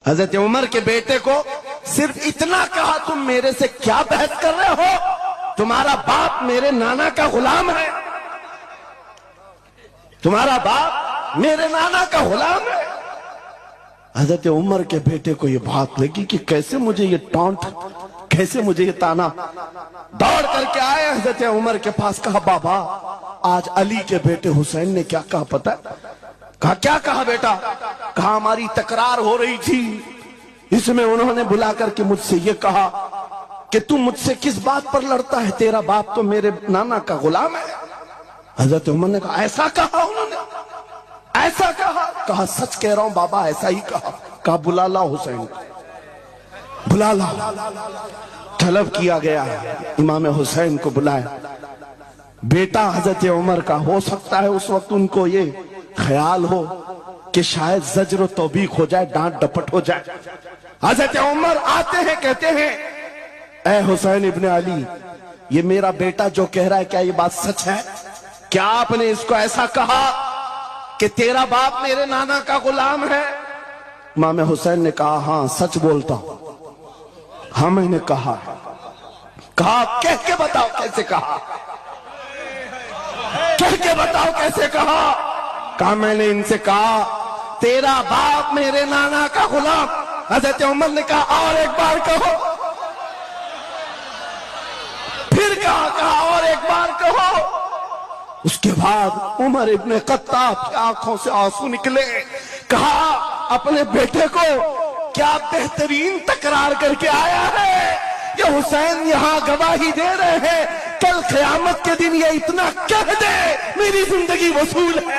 حضرت عمر کے بیٹے کو صرف اتنا کہا تم میرے سے کیا بحث کر رہے ہو؟ تمہارا باپ میرے نانا کا غلام ہے، تمہارا باپ میرے نانا کا غلام ہے۔ حضرت عمر کے بیٹے کو یہ بات لگی کہ کیسے مجھے یہ ٹانٹ، کیسے مجھے یہ تانا۔ دوڑ کر کے آئے حضرت عمر کے پاس، کہا بابا آج علی کے بیٹے حسین نے کیا کہا پتہ ہے؟ کہا کیا کہا بیٹا؟ کہا ہماری تکرار ہو رہی تھی، اس میں انہوں نے بلا کر کے مجھ سے یہ کہا کہ تم مجھ سے کس بات پر لڑتا ہے، تیرا باپ تو میرے نانا کا غلام ہے۔ حضرت عمر نے کہا ایسا کہا انہوں نے، ایسا کہا؟ کہا سچ کہہ رہا ہوں بابا ایسا ہی کہا۔ کہا بلا لا حسین، بلا لا۔ طلب کیا گیا، امام حسین کو بلایا۔ بیٹا حضرت عمر کا، ہو سکتا ہے اس وقت ان کو یہ خیال ہو کہ شاید زجر و توبیخ ہو جائے، ڈانٹ ڈپٹ ہو جائے۔ حضرت عمر آتے ہیں، کہتے ہیں اے حسین ابن علی، یہ میرا بیٹا جو کہہ رہا ہے کیا یہ بات سچ ہے؟ کیا آپ نے اس کو ایسا کہا کہ تیرا باپ میرے نانا کا غلام ہے؟ امام حسین نے کہا ہاں سچ بولتا ہوں، ہاں میں نے کہا۔ کہا کہہ کے بتاؤ کیسے کہا، کہہ کے بتاؤ کیسے کہا؟ کہا میں نے ان سے کہا تیرا باپ میرے نانا کا غلام۔ حضرت عمر نے کہا اور ایک بار کہو، پھر کہا اور ایک بار کہو۔ اس کے بعد عمر ابن خطاب کی آنکھوں سے آنسو نکلے۔ کہا اپنے بیٹے کو کیا بہترین تکرار کر کے آیا ہے، یہ حسین یہاں گواہی دے رہے ہیں، کل قیامت کے دن یہ اتنا کہہ دے میری زندگی وصول ہے۔